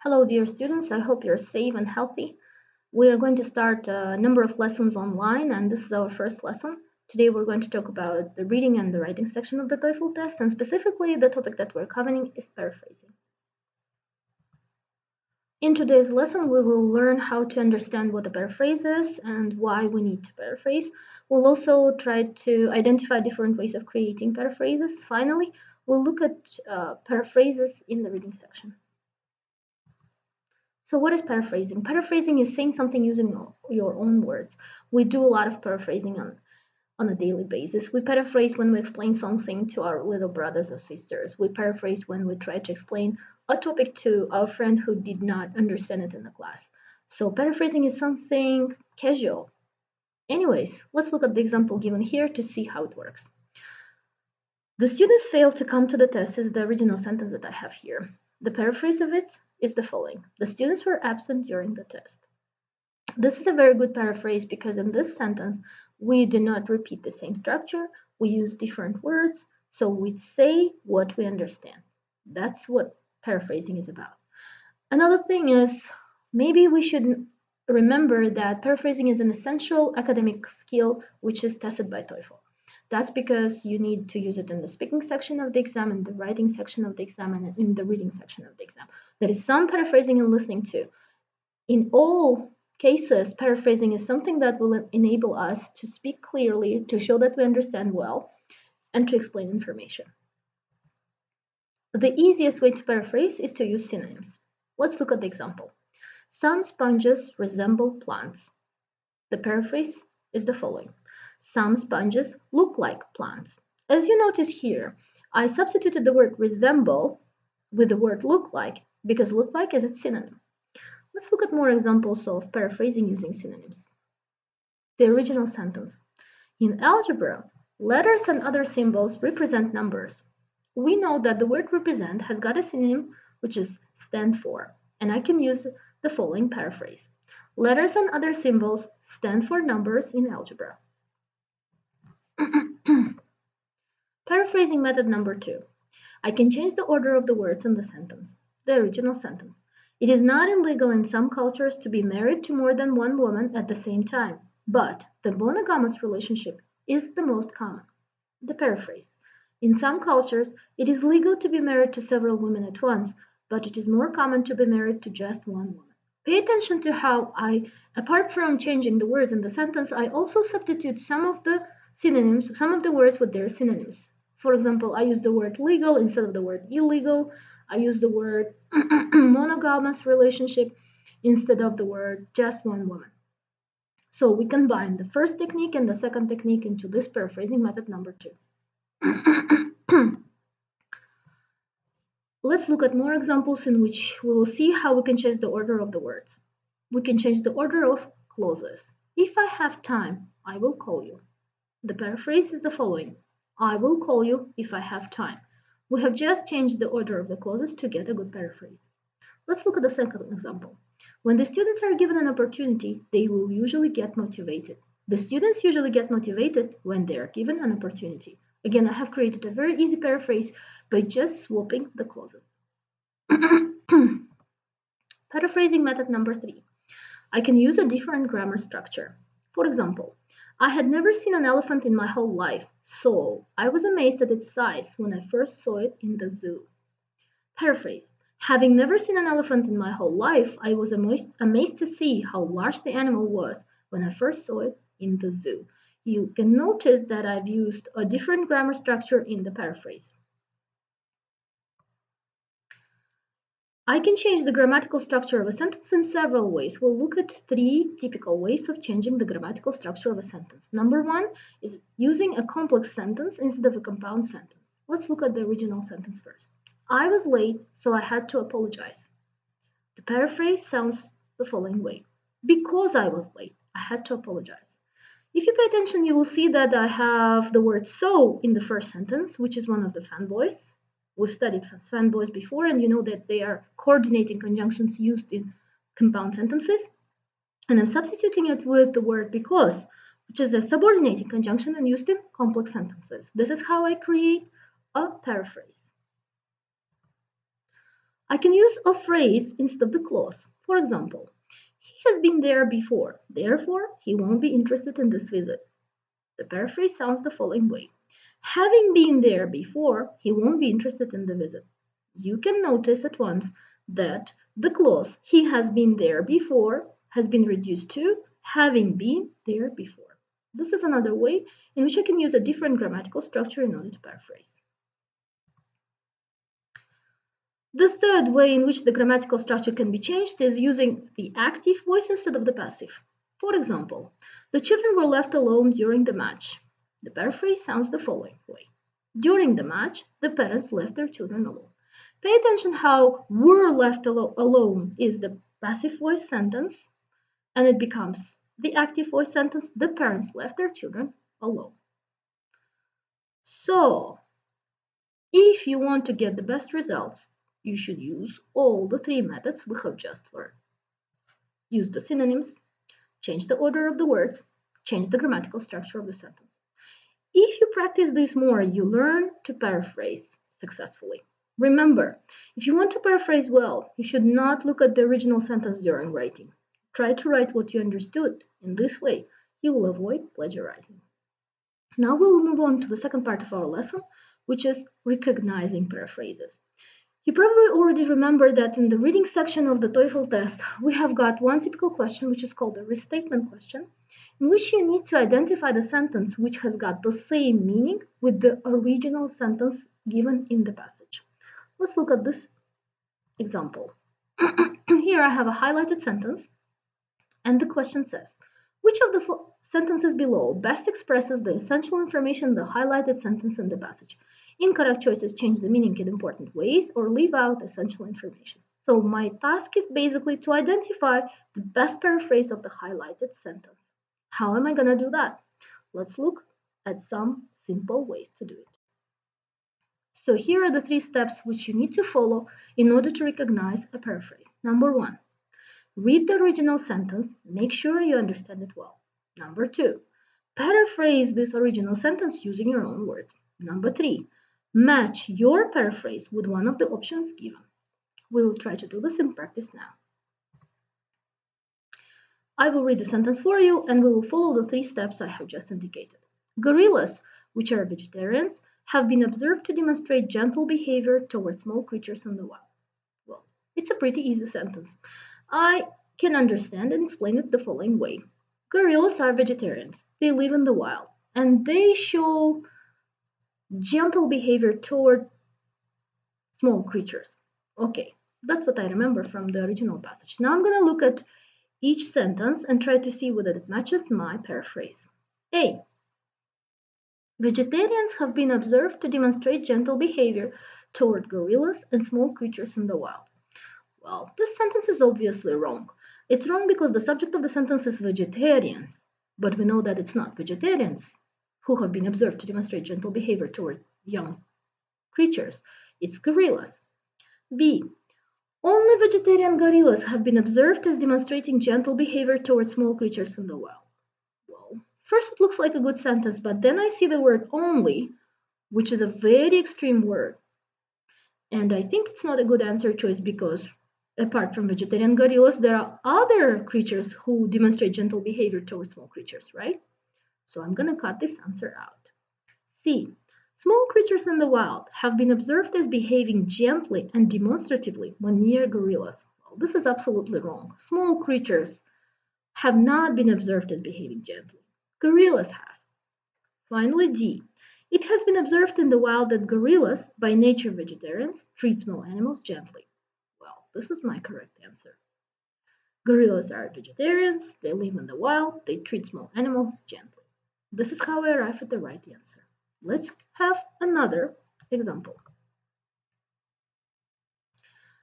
Hello, dear students. I hope you're safe and healthy. We are going to start a number of lessons online, and this is our first lesson. Today, we're going to talk about the reading and the writing section of the TOEFL test, and specifically, the topic that we're covering is paraphrasing. In today's lesson, we will learn how to understand what a paraphrase is and why we need to paraphrase. We'll also try to identify different ways of creating paraphrases. Finally, we'll look at paraphrases in the reading section. So what is paraphrasing? Paraphrasing is saying something using your own words. We do a lot of paraphrasing on a daily basis. We paraphrase when we explain something to our little brothers or sisters. We paraphrase when we try to explain a topic to our friend who did not understand it in the class. So paraphrasing is something casual. Anyways, let's look at the example given here to see how it works. The students failed to come to the test is the original sentence that I have here. The paraphrase of it is the following. The students were absent during the test. This is a very good paraphrase because in this sentence, we do not repeat the same structure. We use different words, so we say what we understand. That's what paraphrasing is about. Another thing is, maybe we should remember that paraphrasing is an essential academic skill which is tested by TOEFL. That's because you need to use it in the speaking section of the exam, in the writing section of the exam, and in the reading section of the exam. There is some paraphrasing and listening too. In all cases, paraphrasing is something that will enable us to speak clearly, to show that we understand well, and to explain information. The easiest way to paraphrase is to use synonyms. Let's look at the example. Some sponges resemble plants. The paraphrase is the following. Some sponges look like plants. As you notice here, I substituted the word resemble with the word look like because look like is its synonym. Let's look at more examples of paraphrasing using synonyms. The original sentence. In algebra, letters and other symbols represent numbers. We know that the word represent has got a synonym which is stand for, and I can use the following paraphrase. Letters and other symbols stand for numbers in algebra. Paraphrasing method number 2. I can change the order of the words in the sentence, the original sentence. It is not illegal in some cultures to be married to more than one woman at the same time, but the monogamous relationship is the most common. The paraphrase. In some cultures, it is legal to be married to several women at once, but it is more common to be married to just one woman. Pay attention to how apart from changing the words in the sentence, I also substitute some of the synonyms, some of the words with their synonyms. For example, I use the word legal instead of the word illegal. I use the word monogamous relationship instead of the word just one woman. So we combine the first technique and the second technique into this paraphrasing method number 2. Let's look at more examples in which we will see how we can change the order of the words. We can change the order of clauses. If I have time, I will call you. The paraphrase is the following. I will call you if I have time. We have just changed the order of the clauses to get a good paraphrase. Let's look at the second example. When the students are given an opportunity, they will usually get motivated. The students usually get motivated when they are given an opportunity. Again, I have created a very easy paraphrase by just swapping the clauses. Paraphrasing method number 3. I can use a different grammar structure. For example, I had never seen an elephant in my whole life, so I was amazed at its size when I first saw it in the zoo. Paraphrase. Having never seen an elephant in my whole life, I was amazed to see how large the animal was when I first saw it in the zoo. You can notice that I've used a different grammar structure in the paraphrase. I can change the grammatical structure of a sentence in several ways. We'll look at 3 typical ways of changing the grammatical structure of a sentence. Number 1 is using a complex sentence instead of a compound sentence. Let's look at the original sentence first. I was late, so I had to apologize. The paraphrase sounds the following way. Because I was late, I had to apologize. If you pay attention, you will see that I have the word so in the first sentence, which is one of the fanboys. We've studied fanboys before, and you know that they are coordinating conjunctions used in compound sentences. And I'm substituting it with the word because, which is a subordinating conjunction and used in complex sentences. This is how I create a paraphrase. I can use a phrase instead of the clause. For example, he has been there before, therefore he won't be interested in this visit. The paraphrase sounds the following way. Having been there before, he won't be interested in the visit. You can notice at once that the clause he has been there before has been reduced to having been there before. This is another way in which I can use a different grammatical structure in order to paraphrase. The third way in which the grammatical structure can be changed is using the active voice instead of the passive. For example, the children were left alone during the match. The paraphrase sounds the following way. During the match, the parents left their children alone. Pay attention how were left alone is the passive voice sentence and it becomes the active voice sentence, the parents left their children alone. So, if you want to get the best results, you should use all the three methods we have just learned. Use the synonyms, change the order of the words, change the grammatical structure of the sentence. If you practice this more, you learn to paraphrase successfully. Remember, if you want to paraphrase well, you should not look at the original sentence during writing. Try to write what you understood. In this way, you will avoid plagiarizing. Now we will move on to the second part of our lesson, which is recognizing paraphrases. You probably already remember that in the reading section of the TOEFL test, we have got one typical question, which is called a restatement question, in which you need to identify the sentence which has got the same meaning with the original sentence given in the passage. Let's look at this example. Here I have a highlighted sentence, and the question says, which of the sentences below best expresses the essential information in the highlighted sentence in the passage? Incorrect choices change the meaning in important ways or leave out essential information. So my task is basically to identify the best paraphrase of the highlighted sentence. How am I going to do that? Let's look at some simple ways to do it. So here are the three steps which you need to follow in order to recognize a paraphrase. Number one, read the original sentence, make sure you understand it well. Number two, paraphrase this original sentence using your own words. Number three, match your paraphrase with one of the options given. We will try to do this in practice now. I will read the sentence for you and we will follow the three steps I have just indicated. Gorillas, which are vegetarians, have been observed to demonstrate gentle behavior towards small creatures in the wild. Well, it's a pretty easy sentence. I can understand and explain it the following way. Gorillas are vegetarians. They live in the wild and they show gentle behavior toward small creatures. Okay, that's what I remember from the original passage. Now I'm going to look at each sentence and try to see whether it matches my paraphrase. A. Vegetarians have been observed to demonstrate gentle behavior toward gorillas and small creatures in the wild. Well, this sentence is obviously wrong. It's wrong because the subject of the sentence is vegetarians, but we know that it's not vegetarians who have been observed to demonstrate gentle behavior toward young creatures. It's gorillas. B. Only vegetarian gorillas have been observed as demonstrating gentle behavior toward small creatures in the wild. Well, first it looks like a good sentence, but then I see the word only, which is a very extreme word. And I think it's not a good answer choice because apart from vegetarian gorillas, there are other creatures who demonstrate gentle behavior towards small creatures, right? So I'm going to cut this answer out. C. Small creatures in the wild have been observed as behaving gently and demonstratively when near gorillas. Well, this is absolutely wrong. Small creatures have not been observed as behaving gently. Gorillas have. Finally, D. It has been observed in the wild that gorillas, by nature vegetarians, treat small animals gently. Well, this is my correct answer. Gorillas are vegetarians, they live in the wild, they treat small animals gently. This is how I arrive at the right answer. Let's have another example.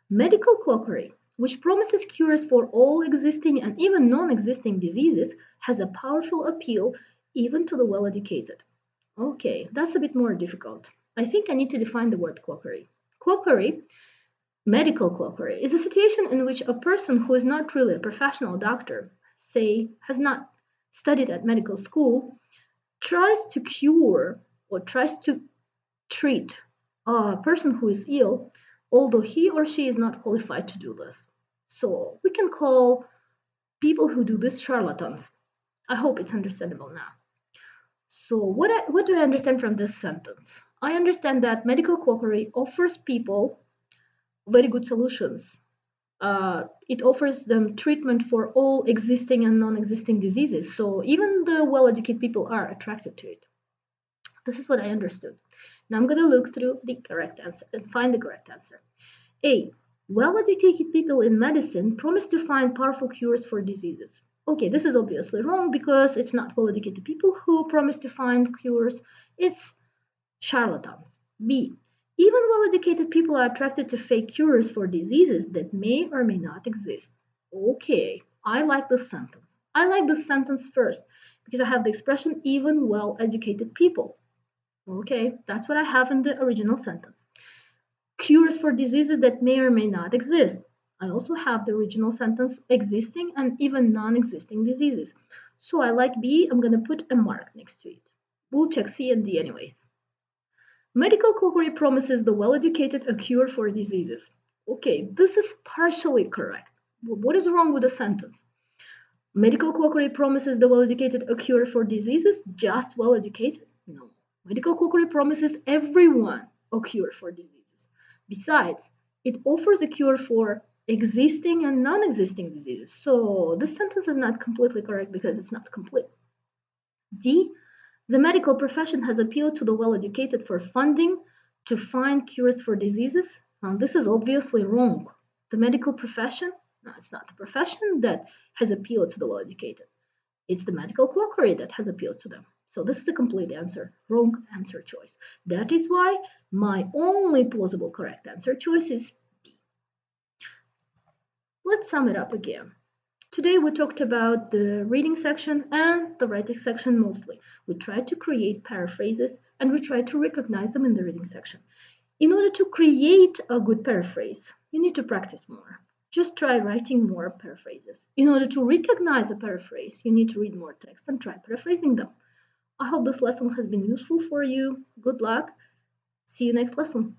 Medical quackery, which promises cures for all existing and even non-existing diseases, has a powerful appeal even to the well-educated. Okay, that's a bit more difficult. I think I need to define the word quackery. Quackery, medical quackery, is a situation in which a person who is not really a professional doctor, say, has not studied at medical school, tries to cure or tries to treat a person who is ill although he or she is not qualified to do this. So we can call people who do this charlatans. I hope it's understandable now. So what do I understand from this sentence? I understand that medical quackery offers people very good solutions. It offers them treatment for all existing and non-existing diseases. So even the well-educated people are attracted to it. This is what I understood. Now I'm going to look through the correct answer and find the correct answer. A. Well-educated people in medicine promise to find powerful cures for diseases. Okay, this is obviously wrong because it's not well-educated people who promise to find cures. It's charlatans. B. Even well-educated people are attracted to fake cures for diseases that may or may not exist. Okay, I like this sentence. I like this sentence first because I have the expression even well-educated people. Okay, that's what I have in the original sentence. Cures for diseases that may or may not exist. I also have the original sentence existing and even non-existing diseases. So I like B, I'm going to put a mark next to it. We'll check C and D anyways. Medical quackery promises the well-educated a cure for diseases. Okay, this is partially correct. What is wrong with the sentence? Medical quackery promises the well-educated a cure for diseases, just well-educated? No. Medical quackery promises everyone a cure for diseases. Besides, it offers a cure for existing and non-existing diseases. So this sentence is not completely correct because it's not complete. D. The medical profession has appealed to the well-educated for funding to find cures for diseases. This is obviously wrong. The medical profession, no, it's not the profession that has appealed to the well-educated. It's the medical quackery that has appealed to them. So this is the complete answer, wrong answer choice. That is why my only plausible correct answer choice is B. Let's sum it up again. Today we talked about the reading section and the writing section mostly. We tried to create paraphrases and we tried to recognize them in the reading section. In order to create a good paraphrase, you need to practice more. Just try writing more paraphrases. In order to recognize a paraphrase, you need to read more text and try paraphrasing them. I hope this lesson has been useful for you. Good luck. See you next lesson.